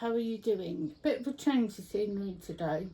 how are you doing? Bit of a change of scenery today.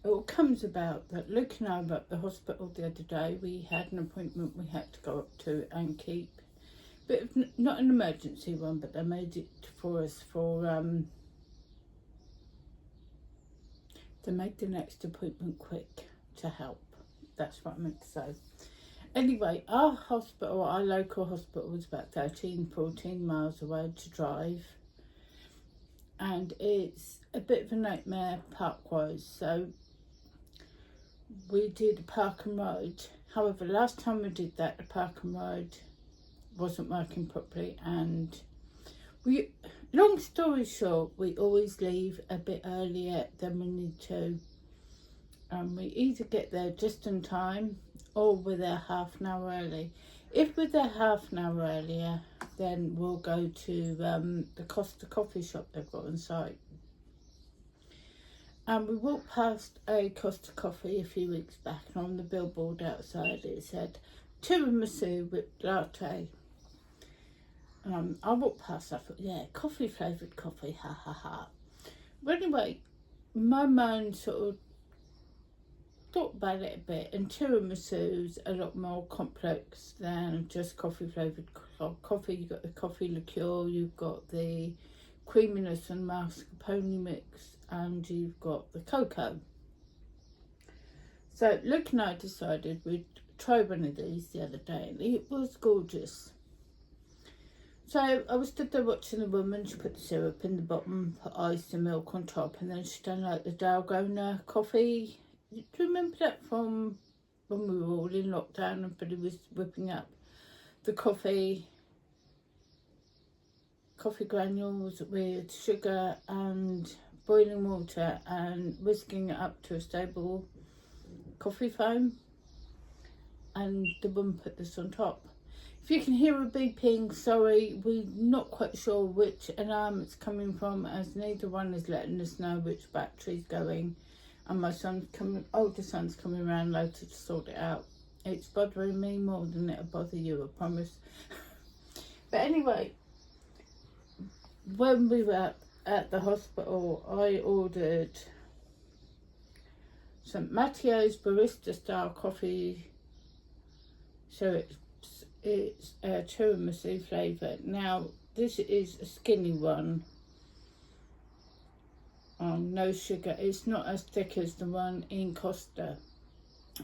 It all comes about that Luke and I were at the hospital the other day. We had an appointment we had to go up to and keep. Bit of, not an emergency one, but they made it for us for, they made the next appointment quick to help. That's what I meant to say. Anyway, our hospital, our local hospital, was about 13-14 miles away to drive. And it's a bit of a nightmare park-wise, so we did a park and ride. However, last time we did that, the park and ride wasn't working properly, and we, long story short, we always leave a bit earlier than we need to. We either get there just in time or we're there half an hour early. If we're there half an hour earlier, then we'll go to the Costa coffee shop they've got on site. And we walked past a Costa coffee a few weeks back, and on the billboard outside it said tiramisu with latte. I walked past, I thought, yeah, coffee flavoured coffee, ha ha ha. But anyway, my mind sort of thought about it a bit, and tiramisu's a lot more complex than just coffee flavoured coffee. You've got the coffee liqueur, you've got the creaminess and mascarpone mix, and you've got the cocoa. So Luke and I decided we'd try one of these the other day, and it was gorgeous. So I was stood there watching the woman. She put the syrup in the bottom, put ice and milk on top, and then she done like the Dalgona coffee. Do you remember that from when we were all in lockdown and everybody was whipping up the coffee granules with sugar and boiling water and whisking it up to a stable coffee foam? And the woman put this on top. If you can hear a beeping, sorry, we're not quite sure which alarm it's coming from, as neither one is letting us know which battery's going. And my older son's coming around later to sort it out. It's bothering me more than it'll bother you, I promise. But anyway, when we were at the hospital, I ordered some Matteo's barista style coffee. So it's tiramisu flavour. Now, this is a skinny one. No sugar. It's not as thick as the one in Costa.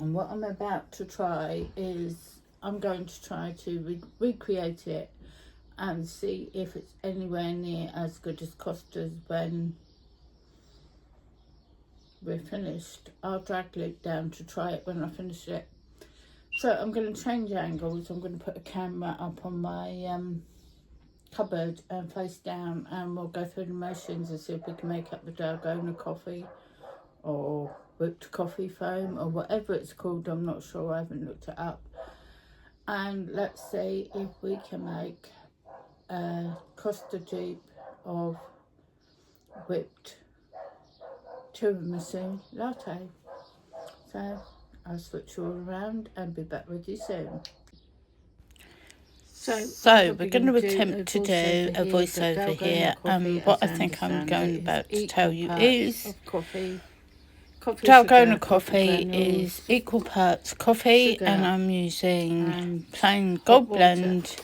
And what I'm about to try is, I'm going to try to recreate it and see if it's anywhere near as good as Costa's when we're finished. I'll drag Luke down to try it when I finish it. So I'm going to change angles. I'm going to put a camera up on my cupboard and face down, and we'll go through the motions and see if we can make up the Dalgona coffee or whipped coffee foam or whatever it's called. I'm not sure, I haven't looked it up. And let's see if we can make a Costa dupe of whipped tiramisu latte. So I'll switch you all around and be back with you soon. So we're going to attempt to do a voiceover here, and what I think I'm going about to tell you is Dalgona coffee is equal parts coffee, and I'm using plain gold blend.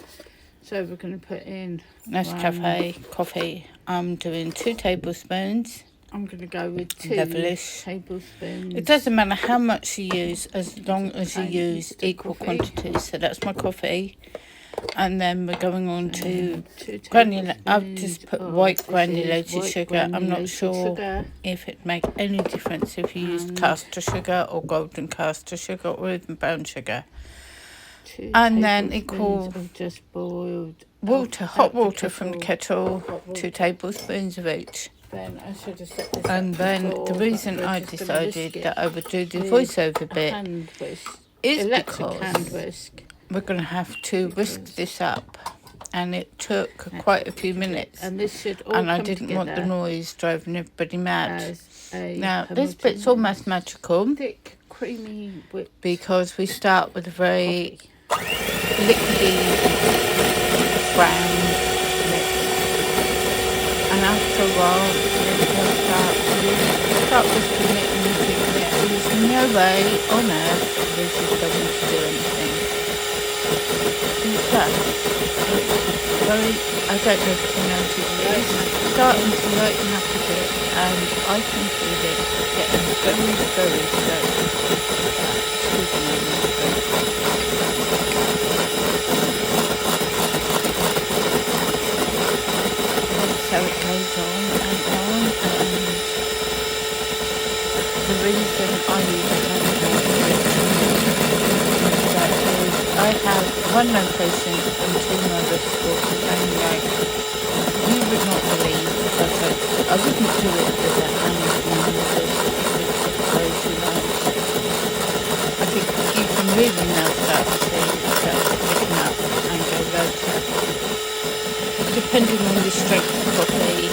So we're going to put in Nescafe coffee. I'm doing 2 tablespoons. I'm going to go with 2 tablespoons. It doesn't matter how much you use, as long as you use equal quantities. So that's my coffee. And then we're going on to granular. I've just put white granulated sugar. I'm not sure if it makes any difference if you use caster sugar or golden caster sugar or even brown sugar. And then equal just boiled water, hot water from the kettle, 2 tablespoons of each. Then I should have set this and then the reason I decided that I would do the voiceover bit is because we're going to have to whisk this up, and it took quite a few minutes, and I didn't want the noise driving everybody mad. Now this bit's almost magical, thick, creamy whip, because we start with a very liquidy brown mix. and after a while you start looking at it and you think that there's no way on earth this is going to do anything. It's very, I don't know if you notice, it's starting to lighten up a bit, and I can feel it getting very, very slow. So it goes on and on, and the reason I use it is I have one location and two motorsports, and like, you would not believe that I wouldn't do it with that Amazon those who like. I think you can really now start to see yourself picking up and go rotor. Depending on the strength of coffee,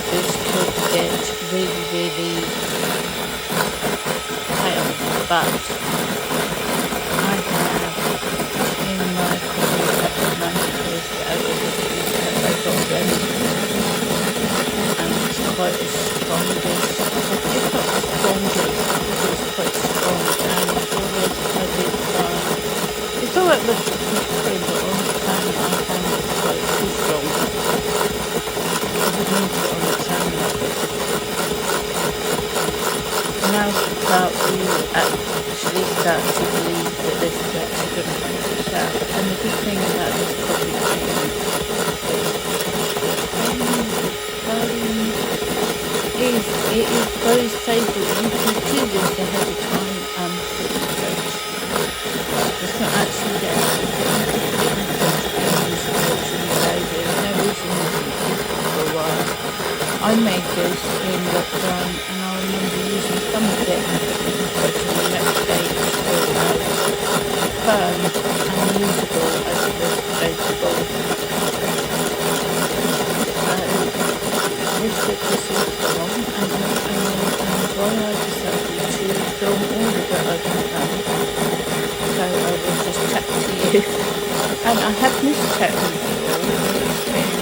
this could get really, really pale, but I have in my coffee at the moment is over the I got them, and it's quite as strong as, it's not as strong as, it's quite strong, and always I did it's alright with the coffee, but all the time I found it quite too strong. I would need it on its own like this. Now you actually start to believe that this is actually going to come to itself. And the good thing about this coffee machine is it is very stable. You can do this ahead of time and put it in the fridge. It's not actually there. I made this in lockdown, and I remember using some of it and putting it in the fridge, and the next day it was still firm and usable as it was vegetable. This is wrong, and why I decided to film all of it I've done. So I will just chat to you. And I have missed chatting before. It's been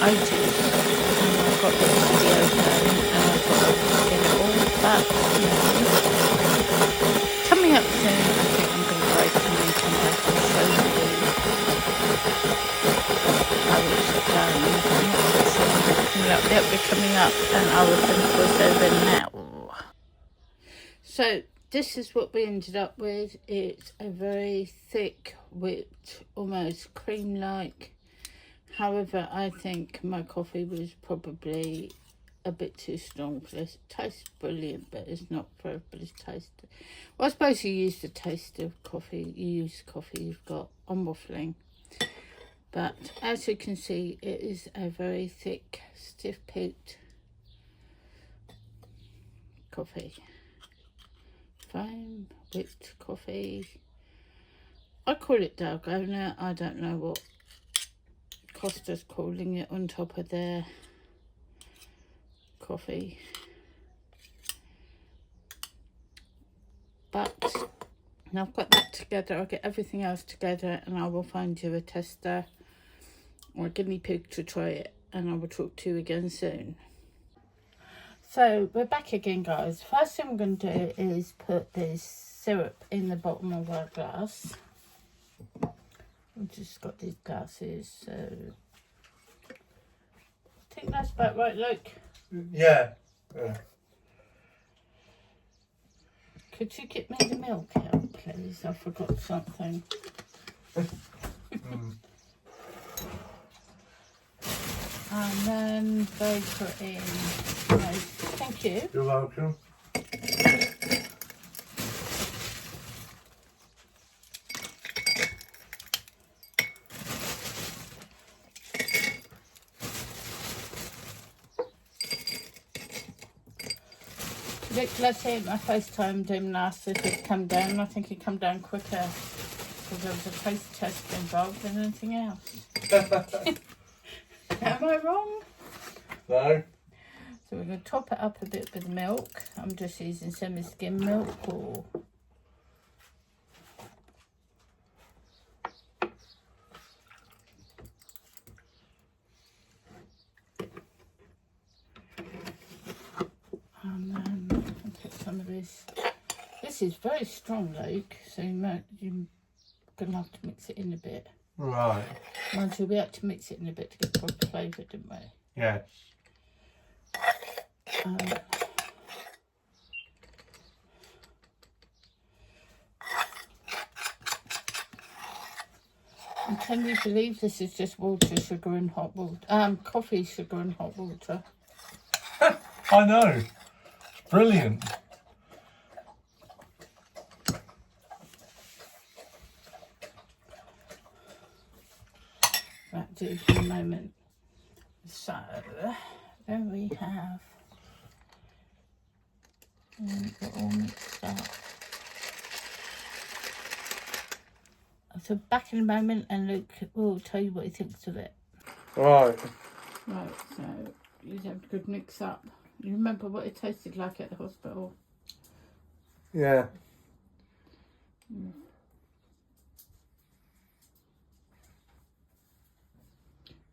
ages, and I've got this video going, and I've got to get it all back. Coming up soon, I think I'm going to break and then come back and show you how it's done. I'm not quite sure it'll be coming up, and I will finish this over now. So this is what we ended up with. It's a very thick, whipped, almost cream-like. However, I think my coffee was probably a bit too strong for this. It tastes brilliant, but it's not for everybody's taste. Well, I suppose you use the taste of coffee. You use the coffee you've got. I'm waffling. But as you can see, it is a very thick, stiff-peaked coffee. Foam, whipped coffee. I call it Dalgona. I don't know what Costa's calling it on top of their coffee. But now I've got that together, I'll get everything else together, and I will find you a tester or a guinea pig to try it, and I will talk to you again soon. So we're back again, guys. First thing I'm going to do is put this syrup in the bottom of our glass. I've just got these glasses, so I think that's about right, Luke. Yeah. Could you get me the milk out, please? I forgot something. And then they put in. Nice. Thank you. You're welcome. Let's see, my FaceTime him last if it come down. I think it come down quicker because there was a taste test involved than anything else. Am I wrong? No. So we're going to top it up a bit with milk. I'm just using semi-skim milk or... this. This is very strong, Luke, so you're going to have to mix it in a bit. Right. Mind you, we had to mix it in a bit to get proper flavour, didn't we? Yes. And can you believe this is just water, sugar and hot water? Coffee, sugar and hot water. I know. It's brilliant. That do for a moment. So, there we have it all mixed up. So back in a moment and Luke will tell you what he thinks of it. Right. Right, so you have a good mix up. You remember what it tasted like at the hospital? Yeah. Mm.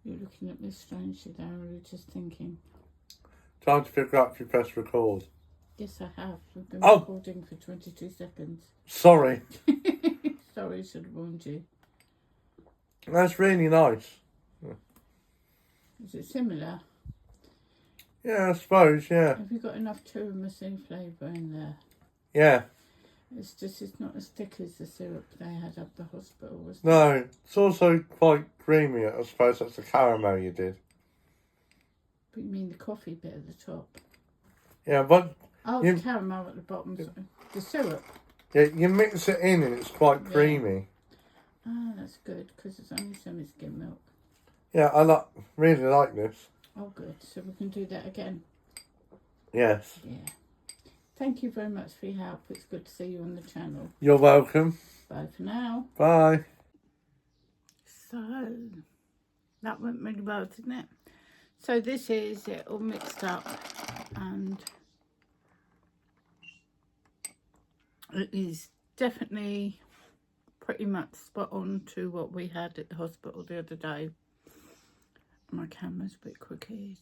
You're looking at me strangely there, or you're just thinking? Time to figure out if you press record. Yes, I have. We've been Oh. recording for 22 seconds. Sorry. Sorry, I should have warned you. That's really nice. Is it similar? Yeah, I suppose, yeah. Have you got enough tiramisu flavour in there? Yeah. It's not as thick as the syrup they had at the hospital, was it? No, it's also quite creamy. I suppose that's the caramel you did. But you mean the coffee bit at the top? Yeah, but... Oh, you, the caramel at the bottom, sorry. The syrup. Yeah, you mix it in and it's quite creamy. Ah, that's good, because it's only semi-skim milk. Yeah, I really like this. Oh, good. So we can do that again. Yes. Yeah. Thank you very much for your help. It's good to see you on the channel. You're welcome. Bye for now. Bye. So, that went really well, didn't it? So this is it all mixed up, and it is definitely pretty much spot on to what we had at the hospital the other day. My camera's a bit crooked.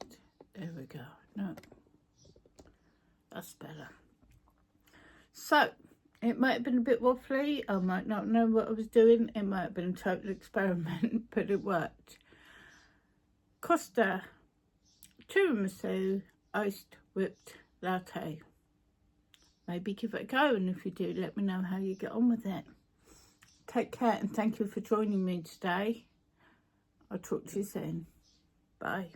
There we go. No, that's better. So, it might have been a bit waffly. I might not know what I was doing. It might have been a total experiment, but it worked. Costa Tiramisu iced whipped latte. Maybe give it a go, and if you do, let me know how you get on with it. Take care, and thank you for joining me today. I'll talk to you soon. Bye.